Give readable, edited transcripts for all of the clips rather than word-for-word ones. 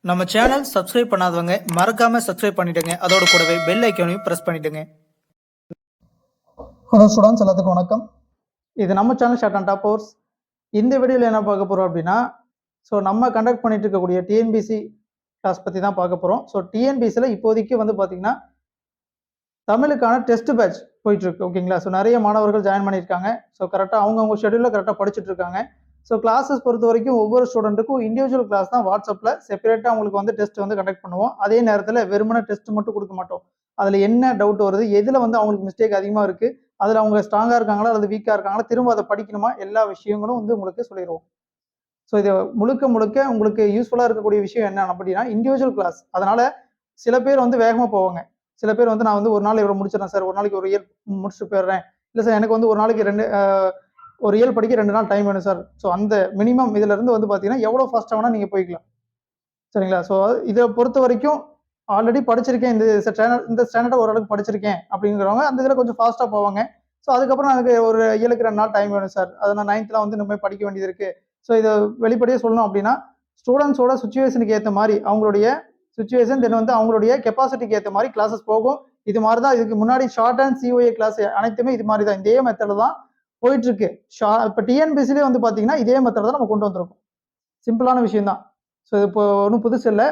நம்ம channel subscribe பண்ணாதவங்க மறக்காம சப்ஸ்கிரைப் பண்ணிடுங்க. அதோட கூடவே பெல் ஐக்கானையும் பிரஸ் பண்ணிடுங்க. ஹலோ ஸ்டூடெண்ட்ஸ், எல்லாத்துக்கும் வணக்கம். இது நம்ம channel short and top course. இந்த வீடியோவில் என்ன பார்க்க போகிறோம் அப்படின்னா, நம்ம கண்டக்ட் பண்ணிட்டு இருக்கக்கூடிய டிஎன்பிசி கிளாஸ் பற்றி தான் பார்க்க போகிறோம். டிஎன்பிசியில் இப்போதைக்கு பார்த்தீங்கன்னா தமிழுக்கான டெஸ்ட் பேட்ச் போயிட்டு இருக்கு. ஓகேங்களா? நிறைய மாணவர்கள் ஜாயின் பண்ணியிருக்காங்க. கரெக்டாக அவங்கவுங்க ஷெடியூலில் கரெக்டாக படிச்சுட்டு இருக்காங்க. கிளாஸஸ் பொறுத்த வரைக்கும் ஒவ்வொரு ஸ்டூடெண்ட்டுக்கும் இண்டிவிஜுவல் கிளாஸ் தான் வாட்ஸ்அப்பில் செப்பரேட்டாக அவங்களுக்கு டெஸ்ட் கண்டக்ட் பண்ணுவோம். அதே நேரத்தில் வெறுமனே டெஸ்ட் மட்டும் கொடுக்க மாட்டோம். அதில் என்ன டவுட் வருது, எதில் அவங்களுக்கு மிஸ்டேக் அதிகமாக இருக்குது, அதில் அவங்க ஸ்ட்ராங்காக இருக்காங்களா அல்லது வீக்காக இருக்காங்களா, திரும்ப அதை படிக்கணுமா, எல்லா விஷயங்களும் உங்களுக்கு சொல்லிடுவோம். இது முழுக்க முழுக்க உங்களுக்கு யூஸ்ஃபுல்லாக இருக்கக்கூடிய விஷயம் என்ன அப்படின்னா இண்டிவிஜுவல் கிளாஸ். அதனால் சில பேர் வேகமாக போவாங்க. சில பேர் நான் ஒரு நாள் இவ்வளோ முடிச்சிடறேன் சார், ஒரு நாளைக்கு ஒரு இயல் முடிச்சுட்டு போயிடுறேன், இல்லை சார் எனக்கு ஒரு நாளைக்கு ஒரு இயல் படிக்க 2 நாள் டைம் வேணும் சார். அந்த மினிமம் இதுல இருந்து பார்த்தீங்கன்னா எவ்வளோ ஃபாஸ்ட்டாக வேணால் நீங்கள் போய்க்கலாம். சரிங்களா? இதை பொறுத்த வரைக்கும் ஆல்ரெடி படிச்சிருக்கேன், இந்த ஸ்டாண்டர்டை ஓரளவுக்கு படிச்சிருக்கேன் அப்படிங்கிறவங்க அந்த இதில் கொஞ்சம் ஃபாஸ்ட்டாக போவாங்க. அதுக்கப்புறம் எனக்கு ஒரு இயலுக்கு 2 நாள் டைம் வேணும் சார், அதை நான் 9th இந்த மாதிரி படிக்க வேண்டியது இருக்கு. இதை வெளிப்படையே சொல்லணும் அப்படின்னா ஸ்டூடெண்ட்ஸோட சுச்சுவேஷனுக்கு ஏற்ற மாதிரி அவங்களுடைய சுச்சுவேஷன் தென் அவங்களுடைய கெப்பாசிட்டிக்கு ஏற்ற மாதிரி கிளாஸஸ் போகும். இது மாதிரி தான் இதுக்கு முன்னாடி ஷார்ட் அண்ட் சிஓஏ கிளாஸ் அனைத்துமே இது மாதிரி தான், இதே மெத்தட் தான் போயிட்டு இருக்கு. இப்போ டிஎன்பிசிலே பார்த்தீங்கன்னா இதே மெத்தட் தான் நம்ம கொண்டு வந்திருக்கோம். சிம்பிளான விஷயம் தான். இப்போ ஒன்றும் புதுசு இல்லை.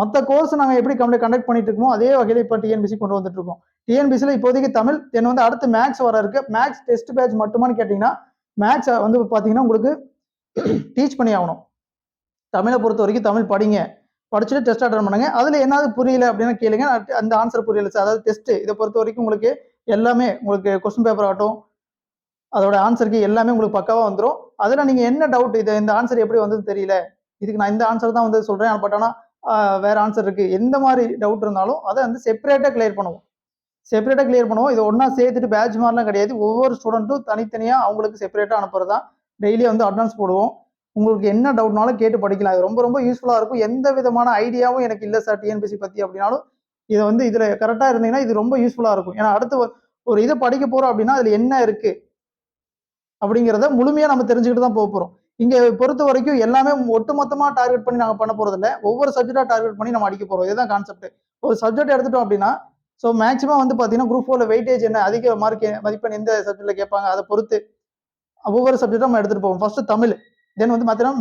மற்ற கோர்ஸ் நாங்கள் எப்படி கண்டக்ட் பண்ணிட்டு இருக்கோமோ அதே வகையில் இப்போ டிஎன்பிசி கொண்டு வந்துட்டு இருக்கோம். டிஎன்பிசியில் இப்போதைக்கு தமிழ் தென் அடுத்து மேக்ஸ் வர இருக்கு. மேக்ஸ் டெஸ்ட் பேட்ச் மட்டுமான்னு கேட்டிங்கன்னா மேக்ஸ் பார்த்தீங்கன்னா உங்களுக்கு டீச் பண்ணி ஆகணும். தமிழை பொறுத்த வரைக்கும் தமிழ் படிங்க, படிச்சுட்டு டெஸ்ட் அட்டன் பண்ணுங்க. அதில் என்னது புரியல அப்படின்னு கேளுங்க, அந்த ஆன்சர் புரியல சார், அதாவது டெஸ்ட் இதை பொறுத்த வரைக்கும் உங்களுக்கு எல்லாமே உங்களுக்கு கொஸ்டின் பேப்பர் ஆகட்டும், அதோட ஆன்சருக்கு எல்லாமே உங்களுக்கு பக்காவாக வந்துடும். அதில் நீங்கள் என்ன டவுட், இந்த ஆன்சர் எப்படி வந்தது தெரியல, இதுக்கு நான் இந்த ஆன்சர் தான் சொல்கிறேன், பட் ஆனால் வேற ஆன்சர் இருக்குது, எந்த மாதிரி டவுட் இருந்தாலும் அதை செப்பரேட்டாக கிளியர் பண்ணுவோம். இதை ஒன்றா சேர்த்துட்டு பேட்ச் மாதிரிலாம் கிடையாது. ஒவ்வொரு ஸ்டூடெண்ட்டும் தனித்தனியாக அவங்களுக்கு செப்பரேட்டாக அனுப்புறது தான். டெய்லி அட்டனன்ஸ் போடுவோம். உங்களுக்கு என்ன டவுட்னாலும் கேட்டு படிக்கலாம். இது ரொம்ப ரொம்ப யூஸ்ஃபுல்லாக இருக்கும். எந்த விதமான ஐடியாவும் எனக்கு இல்லை சார் டிஎன்பிசி பற்றி அப்படின்னாலும் இதை இதில் கரெக்டாக இருந்தீங்கன்னா இது ரொம்ப யூஸ்ஃபுல்லாக இருக்கும். ஏன்னா அடுத்து ஒரு இதை படிக்க போகிறோம் அப்படின்னா அதில் என்ன இருக்குது அப்படிங்கிறத முழுமையாக நம்ம தெரிஞ்சுக்கிட்டு தான் போக போகிறோம். இங்கே பொறுத்த வரைக்கும் எல்லாமே ஒட்டுமொத்தமாக டார்கெட் பண்ணி நாங்கள் பண்ண போகிறது இல்லை. ஒவ்வொரு சப்ஜெக்டாக டார்கெட் பண்ணி நம்ம அடிக்க போகிறோம். இதுதான் கான்செப்ட். ஒரு சப்ஜெக்ட் எடுத்துட்டோம் அப்படின்னா மேக்ஸிமம் பார்த்தீங்கன்னா குரூப் 4 வெயிட்டேஜ் என்ன, அதிக மார்க் மதிப்பெண் எந்த சப்ஜெக்டில் கேட்பாங்க, அதை பொறுத்து ஒவ்வொரு சப்ஜெக்டும் நம்ம எடுத்துகிட்டு போவோம். ஃபர்ஸ்ட் தமிழ், தென் பார்த்தீங்கன்னா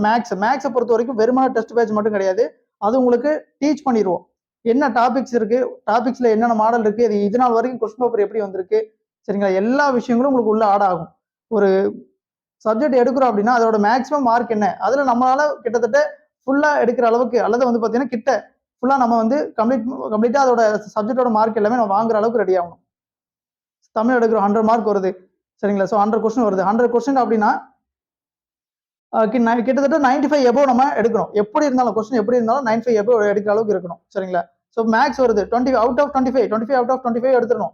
மேக்ஸை பொறுத்த வரைக்கும் வெறுமான டெஸ்ட் பேட்ச் மட்டும் கிடையாது, அது உங்களுக்கு டீச் பண்ணிடுவோம். என்ன டாபிக்ஸ் இருக்கு, டாபிக்ஸ்ல என்னென்ன மாடல் இருக்கு, அது இது நாள் வரைக்கும் கொஸ்டின் பேப்பர் எப்படி வந்திருக்கு, சரிங்களா, எல்லா விஷயங்களும் உங்களுக்கு உள்ள ஆட் ஆகும். ஒரு சப்ஜெக்ட் எடுக்கிறோம் அப்படின்னா அதோட மேக்ஸிமம் மார்க் என்ன, அதுல நம்மளால கிட்டத்தட்ட ஃபுல்லா எடுக்கிற அளவுக்கு அல்லது பார்த்தீங்கன்னா கிட்ட ஃபுல்லா நம்ம கம்ப்ளீட்டா அதோட சப்ஜெக்டோட மார்க் எல்லாமே நம்ம வாங்குற அளவுக்கு ரெடி ஆகணும். தமிழ் எடுக்கிறோம் 100 மார்க் வருது, சரிங்களா, 100 கொஸ்டின் வருது. 100 கொஸ்டின் அப்படின்னா கிட்டத்தட்ட 95 எபோவ் நம்ம எடுக்கணும். எப்படி இருந்தாலும் கொஸ்டின் எப்படி இருந்தாலும் 95 எபோவ் எடுக்கிற அளவுக்கு இருக்கணும், சரிங்களா. மேக்ஸ் வருது 20 அவுட் ஆஃப் 25 அவுட் ஆஃப் 25 எடுத்துடணும்,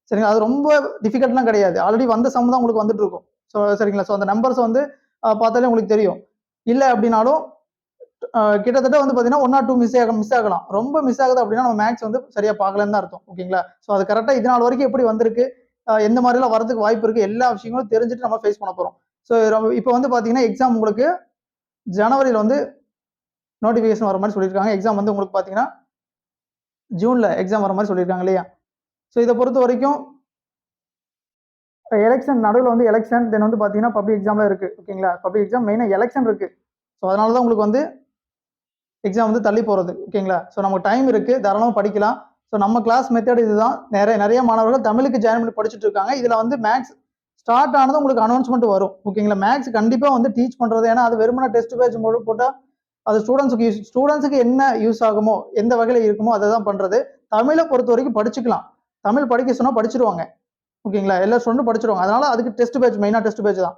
சரிங்களா. அது ரொம்ப டிஃபிகல்ட்லாம் கிடையாது. ஆல்ரெடி வந்த சம் தான் உங்களுக்கு வந்துட்டு இருக்கும். சரிங்களா. அந்த நம்பர்ஸ் பார்த்தாலே உங்களுக்கு தெரியும். இல்லை அப்படின்னாலும் கிட்டத்தட்ட பார்த்தீங்கன்னா 1 or 2 மிஸ் ஆகலாம். ரொம்ப மிஸ் ஆகுது அப்படின்னா நம்ம மேக்ஸ் சரியா பார்க்கலன்னு தான் அர்த்தம். ஓகேங்களா. அது கரெக்டாக இது நாள் வரைக்கும் எப்படி வந்திருக்கு, எந்த மாதிரிலாம் வரதுக்கு வாய்ப்பு இருக்கு, எல்லா விஷயங்களும் தெரிஞ்சுட்டு நம்ம ஃபேஸ் பண்ண போறோம். இப்போ பார்த்தீங்கன்னா எக்ஸாம் உங்களுக்கு ஜனவரியில் நோட்டிஃபிகேஷன் வர மாதிரி சொல்லியிருக்காங்க. எக்ஸாம் உங்களுக்கு பார்த்தீங்கன்னா ஜூன்ல எக்ஸாம் வர மாதிரி சொல்லியிருக்காங்க இல்லையா. இதை பொறுத்த வரைக்கும் எலெக்ஷன் நடுவில் எலெக்ஷன் தென் பார்த்தீங்கன்னா பப்ளிக் எக்ஸாம்ல இருக்கு. ஓகேங்களா. பப்ளிக் எக்ஸாம் மெயினாக எலெக்ஷன் இருக்கு. அதனால தான் உங்களுக்கு எக்ஸாம் தள்ளி போகிறது. ஓகேங்களா. நமக்கு டைம் இருக்கு, தாராளமாக படிக்கலாம். நம்ம கிளாஸ் மெத்தட் இதுதான். நிறைய மாணவர்கள் தமிழுக்கு ஜாயின் பண்ணி படிச்சுட்டு இருக்காங்க. இதுல மேக்ஸ் ஸ்டார்ட் ஆனது உங்களுக்கு அனௌன்ஸ்மெண்ட் வரும். ஓகேங்களா. மேக்ஸ் கண்டிப்பா டீச் பண்றது, ஏன்னா அது வெறுமனா டெஸ்ட் பேட்ச் போட்டா அது ஸ்டூடெண்ட்ஸுக்கு என்ன யூஸ் ஆகுமோ, எந்த வகையில இருக்குமோ அதை தான் பண்றது. தமிழை பொறுத்த வரைக்கும் படிச்சுக்கலாம். தமிழ் படிக்க சொன்னா படிச்சிருவாங்க. ஓகேங்களா. எல்லா ஸ்டூடெண்ட்டும் படிச்சிருவாங்க. அதனால அதுக்கு டெஸ்ட் பேட்ச், மெயினா டெஸ்ட் பேட்ச் தான்.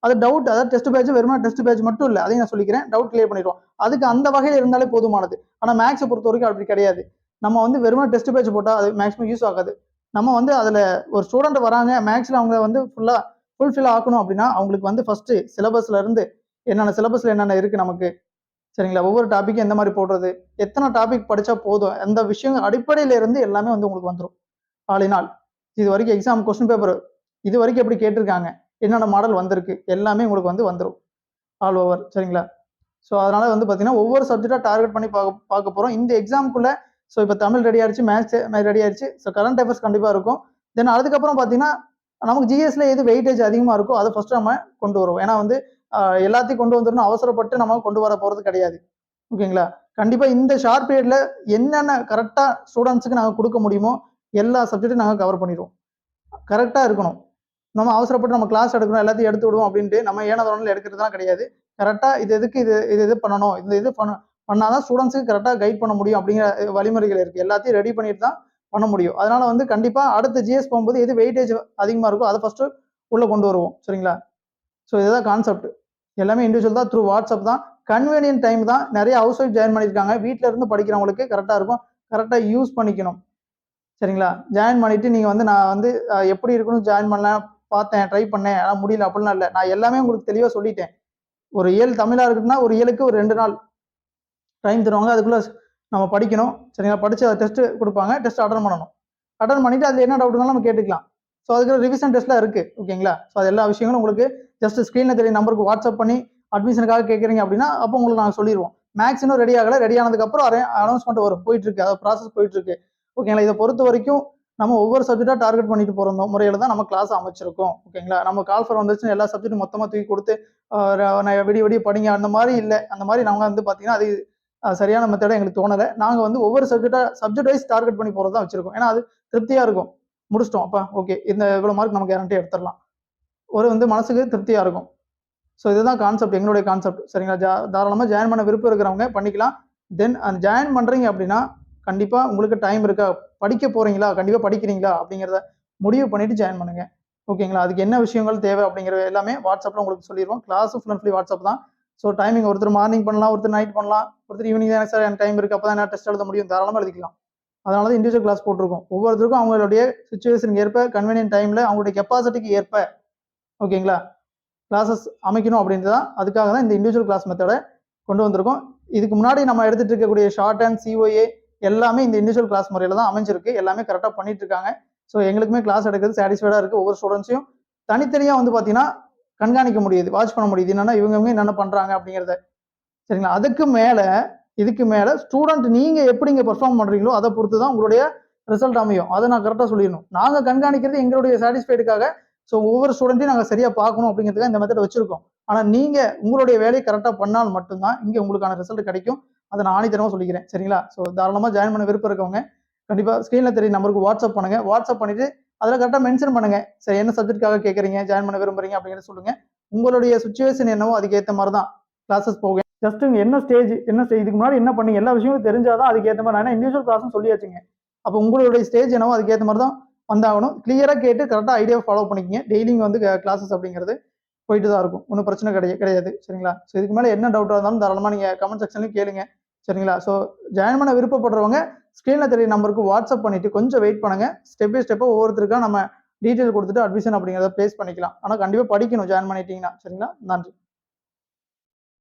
அது டவுட், அதாவது டெஸ்ட் பேட்ச் வெறுமனா டெஸ்ட் பேட்ச் மட்டும் இல்லை, அதையும் நான் சொல்லிக்கிறேன். டவுட் கிளியர் பண்ணிடுவோம். அதுக்கு அந்த வகையில் இருந்தாலே போதுமானது. ஆனா மேக்ஸை பொறுத்த வரைக்கும் அப்படி கிடையாது. நம்ம வெறுமனா டெஸ்ட் பேட்ச் போட்டா அது மேக்ஸிமம் யூஸ் ஆகாது. நம்ம அதுல ஒரு ஸ்டூடெண்ட் வராங்க மேக்ஸ்ல, அவங்க ஃபுல்ஃபில் ஆக்கணும் அப்படின்னா அவங்களுக்கு ஃபர்ஸ்ட் சிலபஸ்ல இருந்து சிலபஸ்ல என்னென்ன இருக்கு நமக்கு, சரிங்களா, ஒவ்வொரு டாபிக்கும் எந்த மாதிரி போடுறது, எத்தனை டாபிக் படிச்சா போதும், அந்த விஷயங்கள் அடிப்படையில இருந்து எல்லாமே உங்களுக்கு வந்துடும். ஆளினால் இது வரைக்கும் எக்ஸாம் கொஸ்டின் பேப்பர் இது வரைக்கும் எப்படி கேட்டிருக்காங்க, என்னென்ன மாடல் வந்திருக்கு, எல்லாமே உங்களுக்கு வந்துடும் ஆல் ஓவர், சரிங்களா. ஸோ அதனால வந்து பார்த்தீங்கன்னா ஒவ்வொரு சப்ஜெக்டாக டார்கெட் பண்ணி பார்க்க போகிறோம். இந்த எக்ஸாமுக்குள்ள ஸோ இப்போ தமிழ் ரெடி ஆயிடுச்சு, மேத்ஸ் ரெடி ஆயிடுச்சு. ஸோ கரண்ட் அஃபேர்ஸ் கண்டிப்பாக இருக்கும். தென் அதுக்கப்புறம் பார்த்தீங்கன்னா நமக்கு ஜிஎஸ்ல எது வெயிட்டேஜ் அதிகமாக இருக்கோ அதை ஃபர்ஸ்ட் நம்ம கொண்டு வருவோம். ஏன்னா வந்து எல்லாத்தையும் கொண்டு வந்துடணும் அவசரப்பட்டு நம்ம கொண்டு வர போகிறது கிடையாது. ஓகேங்களா? கண்டிப்பாக இந்த ஷார்ட் பீரியட்ல என்னென்ன கரெக்டாக ஸ்டூடெண்ட்ஸுக்கு நாங்கள் கொடுக்க முடியுமோ எல்லா சப்ஜெக்ட்டும் நாங்கள் கவர் பண்ணிடுவோம். கரெக்டாக இருக்கணும். நம்ம அவசரப்பட்டு நம்ம கிளாஸ் எடுக்கணும் எல்லாத்தையும் எடுத்து விடுவோம் அப்படின்ட்டு நம்ம ஏனதோனில் எடுக்கிறதுலாம் கிடையாது. கரெக்டாக இது எதுக்கு இது பண்ணணும், இது பண்ணாதான் ஸ்டூடெண்ட்ஸுக்கு கரெக்டாக கைட் பண்ண முடியும் அப்படிங்கிற வழிமுறைகள் இருக்குது. எல்லாத்தையும் ரெடி பண்ணிட்டு தான் பண்ண முடியும். அதனால வந்து கண்டிப்பாக அடுத்த ஜிஎஸ் போகும்போது எது வெயிட்டேஜ் அதிகமாக இருக்கோ அதை ஃபர்ஸ்ட் உள்ளே கொண்டு வருவோம். சரிங்களா? ஸோ இதுதான் கான்செப்ட். எல்லாமே இண்டிவிஜுவல் தான், த்ரூ வாட்ஸ்அப் தான். கன்வீனியன்ட் டைம் தான். நிறைய ஹவுஸ் ஒய்ஃப் ஜாயின் பண்ணியிருக்காங்க. வீட்டில இருந்து படிக்கிறவங்களுக்கு கரெக்டாக இருக்கும். கரெக்டாக யூஸ் பண்ணிக்கணும். சரிங்களா? ஜாயின் பண்ணிட்டு நீங்கள் வந்து நான் வந்து எப்படி இருக்கணும் ஜாயின் பண்ணலாம் பார்த்தேன், ட்ரை பண்ணேன், ஆனால் முடியல அப்படிலாம் இல்லை. நான் எல்லாமே உங்களுக்கு தெளிவாக சொல்லிட்டேன். ஒரு இயல் தமிழாக இருக்குன்னா ஒரு இயலுக்கு ஒரு 2 நாள் டைம் தருவாங்க. அதுக்குள்ளே நம்ம படிக்கணும். சரிங்களா? படித்து அதை டெஸ்ட்டு கொடுப்பாங்க. டெஸ்ட் அட்டன் பண்ணணும். அட்டன் பண்ணிவிட்டு அதில் என்ன டவுட் இருந்தாலும் நம்ம கேட்டுக்கலாம். ஸோ அதுக்கு ரிவிஷன் டெஸ்ட்லாம் இருக்குது. ஓகேங்களா? ஸோ அது எல்லா விஷயங்களும் உங்களுக்கு ஜஸ்ட் ஸ்க்ரீனில் தெரிய நம்பருக்கு வாட்ஸ்அப் பண்ணி அட்மிஷனுக்காக கேட்குறீங்க அப்படின்னா அப்போ உங்களுக்கு நாங்கள் சொல்லிடுவோம். மேக்ஸ் இன்னும் ரெடி ஆகலை. ரெடி ஆனதுக்கப்புறம் அனௌன்ஸ்மெண்ட் வரும். போயிட்டுருக்கு, அது ப்ராசஸ் போயிட்டுருக்கு. ஓகேங்களா? இதை பொறுத்த வரைக்கும் நம்ம ஒவ்வொரு சப்ஜெக்டாக டார்கெட் பண்ணிட்டு போகிற முறையில் தான் நம்ம கிளாஸ் அமைச்சிருக்கோம். ஓகேங்களா? நம்ம கால்ஃபர் வந்துச்சுன்னு எல்லா சப்ஜெக்ட்டும் மொத்தமாக தூக்கி கொடுத்து விடிய படிங்க அந்த மாதிரி இல்லை. அந்த மாதிரி நாங்கள் வந்து பார்த்தீங்கன்னா அது சரியான மெத்தடை எங்களுக்கு தோணலை. நாங்கள் வந்து ஒவ்வொரு சப்ஜெக்ட் வைஸ் டார்கெட் பண்ணி போகிறது தான் வச்சிருக்கோம். ஏன்னா அது திருப்தியாக இருக்கும். முடிச்சிட்டோம் அப்பா, ஓகே இந்த இவ்வளோ மார்க் நம்ம கேரண்டி எடுத்துடலாம். ஒரு வந்து மனசுக்கு திருப்தியாக இருக்கும். ஸோ இதுதான் கான்செப்ட், எங்களுடைய கான்செப்ட். சரிங்களா? தாராளமாக ஜாயின் பண்ண விருப்பம் இருக்கிறவங்க பண்ணிக்கலாம். தென் அந்த ஜாயின் பண்ணுறீங்க அப்படின்னா கண்டிப்பாக உங்களுக்கு டைம் இருக்கா, படிக்க போகிறீங்களா, கண்டிப்பாக படிக்கிறீங்களா அப்படிங்கிறத முடிவு பண்ணிவிட்டு ஜாயின் பண்ணுங்க. ஓகேங்களா? அதுக்கு என்ன விஷயங்கள் தேவை அப்படிங்கிற எல்லாமே வாட்ஸ்அப்பில் உங்களுக்கு சொல்லிடுவோம். கிளாஸும் ஃபுல் அண்ட் ஃபுல்லி வாட்ஸ்அப் தான். ஸோ டைமிங் ஒருத்தர் மார்னிங் பண்ணலாம், ஒருத்தர் நைட் பண்ணலாம், ஒருத்தர் ஈவினிங் தான் சார் எனக்கு டைம் இருக்குது அப்போ தான் என்ன டெஸ்ட் எழுத முடியும், தாராளமாக எழுதிக்கலாம். அதனால தான் இண்டிவிஜுவல் கிளாஸ் போட்டிருக்கோம். ஒவ்வொருத்தருக்கும் அவங்களுடைய சுச்சுவேஷனுக்கு ஏற்ப கன்வீனியன்ட் டைமில் அவங்களுடைய கெப்பாசிட்டிக்கு ஏற்ப ஓகேங்களா கிளாஸஸ் அமைக்கணும் அப்படின்றது தான். அதுக்காக தான் இந்த இண்டிவிஜுவல் கிளாஸ் மெத்தடை கொண்டு வந்திருக்கோம். இதுக்கு முன்னாடி நம்ம எடுத்துட்டு இருக்கக்கூடிய ஷார்ட் அண்ட் சிஓஏ எல்லாமே இந்த இண்டிவிஜுவல் கிளாஸ் முறையில் தான் அமைஞ்சிருக்கு. எல்லாமே கரெக்டாக பண்ணிட்டு இருக்காங்க. ஸோ எங்களுக்குமே கிளாஸ் எடுக்கிறது சாட்டிஸ்ஃபைடாக இருக்குது. ஒவ்வொரு ஸ்டூடெண்ட்ஸையும் தனித்தனியாக வந்து பார்த்தீங்கன்னா கண்காணிக்க முடியுது, வாட்ச் பண்ண முடியுது, என்னென்னா இவங்க என்னென்ன பண்ணுறாங்க அப்படிங்கிறத. சரிங்களா? இதுக்கு மேலே ஸ்டூடெண்ட் நீங்கள் எப்படி இங்கே பெர்ஃபார்ம் பண்ணுறீங்களோ அதை பொறுத்து தான் உங்களுடைய ரிசல்ட் அமையும். அதை நான் கரெக்டாக சொல்லிடணும். நாங்கள் கண்காணிக்கிறது எங்களுடைய சாட்டிஸ்ஃபைடுக்காக. ஸோ ஒவ்வொரு ஸ்டூடெண்ட்டையும் நாங்கள் சரியாக பார்க்கணும் அப்படிங்கிறதுக்காக இந்த மெத்தட் வச்சிருக்கோம். ஆனால் நீங்கள் உங்களுடைய வேலையை கரெக்டாக பண்ணால் மட்டும்தான் இங்கே உங்களுக்கான ரிசல்ட் கிடைக்கும். அதை நான் ஆணித்தரமாக சொல்லிக்கிறேன். சரிங்களா? ஸோ தாராளமாக ஜாயின் பண்ண விருப்பம் இருக்கவங்க கண்டிப்பாக ஸ்க்ரீனில் தெரிய நம்பருக்கு வாட்ஸ்அப் பண்ணுங்கள். வாட்ஸ்அப் பண்ணிவிட்டு அதில் கரெக்டாக மென்ஷன் பண்ணுங்கள். சரி என்ன சப்ஜெக்ட்டுக்காக கேட்குறீங்க, ஜாயின் பண்ண விரும்புறீங்க அப்படிங்கிறத சொல்லுங்கள். உங்களுடைய சுச்சுவேஷன் என்னவோ அதுக்கேற்ற மாதிரி தான் கிளாஸஸ் போக. ஜஸ்ட் என்ன ஸ்டேஜ் இதுக்கு முன்னாடி என்ன பண்ணீங்க எல்லா விஷயங்களும் தெரிஞ்சாதான் அதுக்கேற்ற மாதிரி. நான் இண்டிவிஜுவல் கிளாஸும் சொல்லியாச்சுங்க. அப்போ உங்களுடைய ஸ்டேஜ் என்னவோ அதுக்கேற்ற மாதிரி தான் வந்தாகணும். கிளியராக கேட்டு கரெக்டாக ஐடியா ஃபாலோ பண்ணிக்கிங்க. டெய்லியும் வந்து கிளாஸஸ் அப்படிங்கிறது போயிட்டு தான் இருக்கும். ஒன்றும் பிரச்சனை கிடையாது. சரிங்களா? ஸோ இதுக்கு மேலே என்ன டவுட்டாக இருந்தாலும் தாராளமாக நீங்கள் கமெண்ட் செக்ஷன்லையும் கேளுங்க. சரிங்களா? ஸோ ஜாயின் பண்ண விருப்பப்படுறவங்க ஸ்க்ரீனில் தெரிய நம்பருக்கு வாட்ஸ்அப் பண்ணிவிட்டு கொஞ்சம் வெயிட் பண்ணுங்கள். ஸ்டெப் பை ஸ்டெப்பாக ஒவ்வொருத்தருக்காக நம்ம டீட்டெயில் கொடுத்துட்டு அட்மிஷன் அப்படிங்கிறத ப்ளேஸ் பண்ணிக்கலாம். ஆனால் கண்டிப்பாக படிக்கணும் ஜாயின் பண்ணிட்டீங்கன்னா. சரிங்களா? நன்றி.